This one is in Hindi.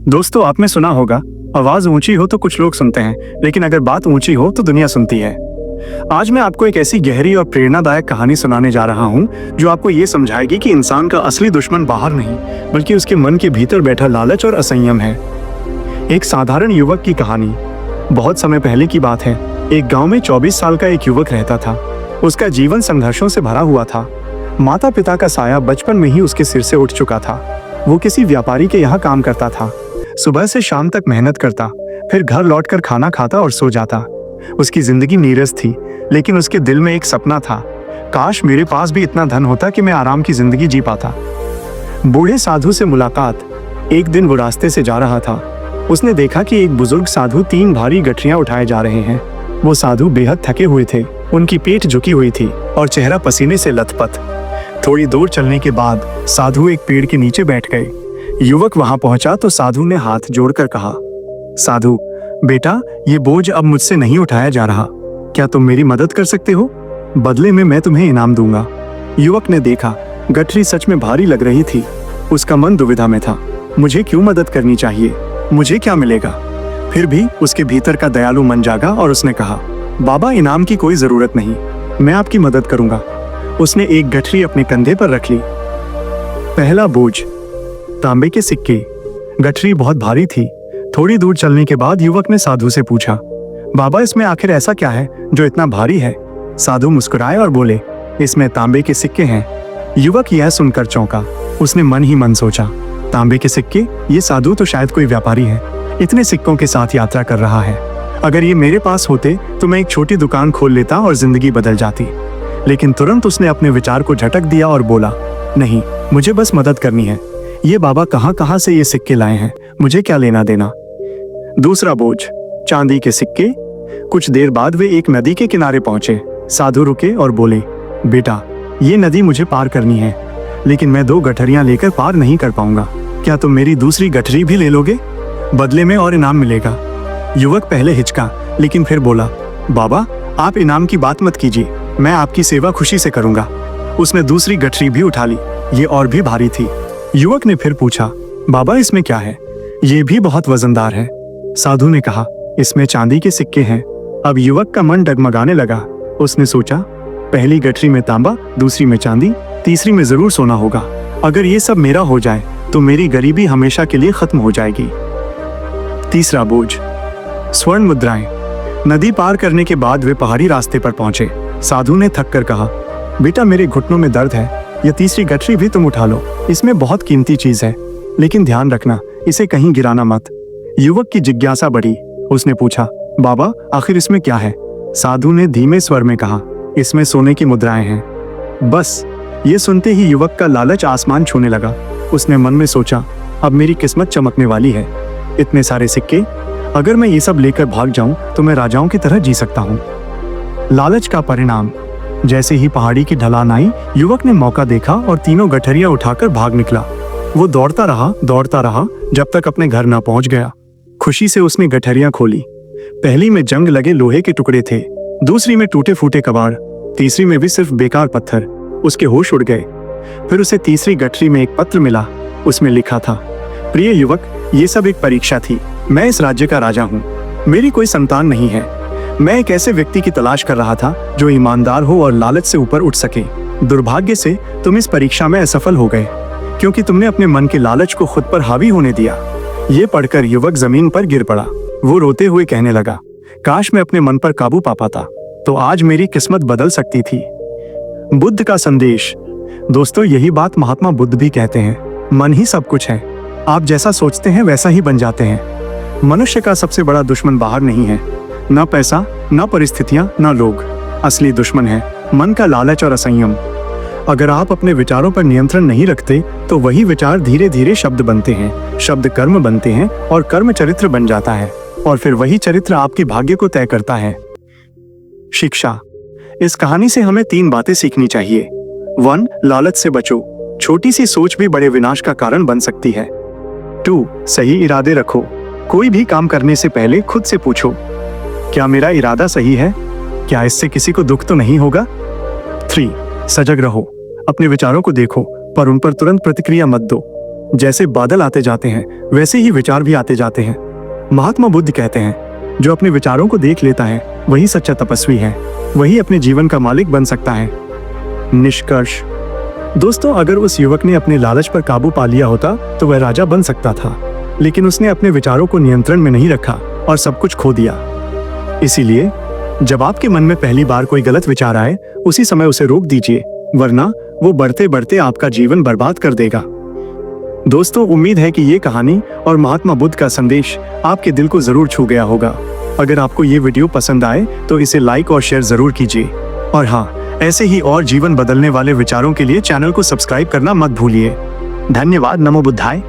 दोस्तों, आपने सुना होगा, आवाज ऊंची हो तो कुछ लोग सुनते हैं, लेकिन अगर बात ऊंची हो तो दुनिया सुनती है। आज मैं आपको एक ऐसी गहरी और प्रेरणादायक कहानी सुनाने जा रहा हूं जो आपको ये समझाएगी कि इंसान का असली दुश्मन बाहर नहीं, बल्कि उसके मन के भीतर बैठा लालच और असंयम है। एक साधारण युवक की कहानी। बहुत समय पहले की बात है। एक गांव में 24 साल का एक युवक रहता था। उसका जीवन संघर्षों से भरा हुआ था। माता पिता का साया बचपन में ही उसके सिर से उठ चुका था। वो किसी व्यापारी के यहाँ काम करता था। सुबह से शाम तक मेहनत करता, फिर घर लौटकर खाना खाता और सो जाता। उसकी जिंदगी नीरस थी, लेकिन उसके दिल में एक सपना था। काश मेरे पास भी इतना धन होता कि मैं आराम की जिंदगी जी पाता। बूढ़े साधु से मुलाकात। एक दिन वो रास्ते से जा रहा था। उसने देखा कि एक बुजुर्ग साधु 3 भारी गठरियां उठाए जा रहे हैं। वो साधु बेहद थके हुए थे। उनकी पीठ झुकी हुई थी और चेहरा पसीने से लथपथ। थोड़ी दूर चलने के बाद साधु एक पेड़ के नीचे बैठ गए। युवक वहां पहुंचा तो साधु ने हाथ जोड़कर कहा, साधु बेटा, ये बोझ अब मुझसे नहीं उठाया जा रहा। क्या तुम मेरी मदद कर सकते हो? बदले में मैं तुम्हें इनाम दूंगा। युवक ने देखा, गठरी सच में भारी लग रही थी। उसका मन दुविधा में था। मुझे क्यों मदद करनी चाहिए? मुझे क्या मिलेगा? फिर भी उसके भीतर का दयालु मन जागा और उसने कहा, बाबा, इनाम की कोई जरूरत नहीं, मैं आपकी मदद करूंगा। उसने एक गठरी अपने कंधे पर रख ली। पहला बोझ, तांबे के सिक्के। गठरी बहुत भारी थी। थोड़ी दूर चलने के बाद युवक ने साधु से पूछा, बाबा, इसमें आखिर ऐसा क्या है जो इतना भारी है? साधु मुस्कुराए और बोले, इसमें तांबे के सिक्के हैं। युवक यह सुनकर चौंका। उसने मन ही मन सोचा, तांबे के सिक्के? ये साधु तो शायद कोई व्यापारी है, इतने सिक्कों के साथ यात्रा कर रहा है। अगर ये मेरे पास होते तो मैं एक छोटी दुकान खोल लेता और जिंदगी बदल जाती। लेकिन तुरंत उसने अपने विचार को झटक दिया और बोला, नहीं, मुझे बस मदद करनी है। ये बाबा कहां से ये सिक्के लाए हैं, मुझे क्या लेना देना। दूसरा बोझ, चांदी के सिक्के। कुछ देर बाद वे एक नदी के किनारे पहुंचे। साधु रुके और बोले, बेटा, ये नदी मुझे पार करनी है, लेकिन मैं 2 गठरियां लेकर पार नहीं कर पाऊंगा। क्या तुम मेरी दूसरी गठरी भी ले लोगे? बदले में और इनाम मिलेगा। युवक पहले हिचका, लेकिन फिर बोला, बाबा, आप इनाम की बात मत कीजिए, मैं आपकी सेवा खुशी से करूंगा। उसने दूसरी गठरी भी उठा ली। ये और भी भारी थी। युवक ने फिर पूछा, बाबा, इसमें क्या है? ये भी बहुत वजनदार है। साधु ने कहा, इसमें चांदी के सिक्के हैं। अब युवक का मन डगमगाने लगा। उसने सोचा, पहली गठरी में तांबा, दूसरी में चांदी, तीसरी में जरूर सोना होगा। अगर ये सब मेरा हो जाए तो मेरी गरीबी हमेशा के लिए खत्म हो जाएगी। तीसरा बोझ, स्वर्ण मुद्राएं। नदी पार करने के बाद वे पहाड़ी रास्ते पर पहुंचे। साधु ने थक कर कहा, बेटा, मेरे घुटनों में दर्द है, ये तीसरी गठरी भी तुम उठा लो। इसमें बहुत कीमती चीज है, लेकिन ध्यान रखना, इसे कहीं गिराना मत। युवक की जिज्ञासा बढ़ी। उसने पूछा, बाबा, आखिर इसमें क्या है? साधु ने धीमे स्वर में कहा, इसमें सोने की मुद्राएं हैं। बस ये सुनते ही युवक का लालच आसमान छूने लगा। उसने मन में सोचा, अब मेरी किस्मत चमकने वाली है। इतने सारे सिक्के, अगर मैं ये सब लेकर भाग जाऊं तो मैं राजाओं की तरह जी सकता हूं। लालच का परिणाम। जैसे ही पहाड़ी की ढलान आई, युवक ने मौका देखा और तीनों गठरियां उठाकर भाग निकला। वो दौड़ता रहा जब तक अपने घर न पहुंच गया। खुशी से उसने गठरियां खोली। पहली में जंग लगे लोहे के टुकड़े थे, दूसरी में टूटे फूटे कबाड़, तीसरी में भी सिर्फ बेकार पत्थर। उसके होश उड़ गए। फिर उसे तीसरी गठरी में एक पत्र मिला। उसमें लिखा था, प्रिय युवक, ये सब एक परीक्षा थी। मैं इस राज्य का राजा हूँ। मेरी कोई संतान नहीं है। मैं एक ऐसे व्यक्ति की तलाश कर रहा था जो ईमानदार हो और लालच से ऊपर उठ सके। दुर्भाग्य से तुम इस परीक्षा में असफल हो गए, क्योंकि तुमने अपने मन के लालच को खुद पर हावी होने दिया। ये पढ़कर युवक जमीन पर गिर पड़ा। वो रोते हुए कहने लगा, काश मैं अपने मन पर काबू पा पाता, तो आज मेरी किस्मत बदल सकती थी। बुद्ध का संदेश। दोस्तों, यही बात महात्मा बुद्ध भी कहते हैं, मन ही सब कुछ है। आप जैसा सोचते हैं वैसा ही बन जाते हैं। मनुष्य का सबसे बड़ा दुश्मन बाहर नहीं है, न पैसा, न परिस्थितियां, न लोग। असली दुश्मन है मन का लालच और असंयम। अगर आप अपने विचारों पर नियंत्रण नहीं रखते तो वही विचार धीरे धीरे शब्द बनते हैं, शब्द कर्म बनते हैं और कर्म चरित्र बन जाता है, और फिर वही चरित्र आपके भाग्य को तय करता है। शिक्षा। इस कहानी से हमें 3 बातें सीखनी चाहिए। 1. लालच से बचो, छोटी सी सोच भी बड़े विनाश का कारण बन सकती है। 2. सही इरादे रखो, कोई भी काम करने से पहले खुद से पूछो, क्या मेरा इरादा सही है? क्या इससे किसी को दुख तो नहीं होगा? 3. सजग रहो, अपने विचारों को देखो पर उन पर तुरंत प्रतिक्रिया मत दो। जैसे बादल आते जाते हैं वैसे ही विचार भी आते जाते हैं। महात्मा बुद्ध कहते हैं, जो अपने विचारों को देख लेता है वही सच्चा तपस्वी है, वही अपने जीवन का मालिक बन सकता है। निष्कर्ष दोस्तों, अगर उस युवक ने अपने लालच पर काबू पा लिया होता तो वह राजा बन सकता था, लेकिन उसने अपने विचारों को नियंत्रण में नहीं रखा और सब कुछ खो दिया। इसीलिए जब आपके मन में पहली बार कोई गलत विचार आए, उसी समय उसे रोक दीजिए, वरना वो बढ़ते बढ़ते आपका जीवन बर्बाद कर देगा। दोस्तों, उम्मीद है कि ये कहानी और महात्मा बुद्ध का संदेश आपके दिल को जरूर छू गया होगा। अगर आपको ये वीडियो पसंद आए तो इसे लाइक और शेयर जरूर कीजिए। और हाँ, ऐसे ही और जीवन बदलने वाले विचारों के लिए चैनल को सब्सक्राइब करना मत भूलिए। धन्यवाद। नमो बुद्धाय।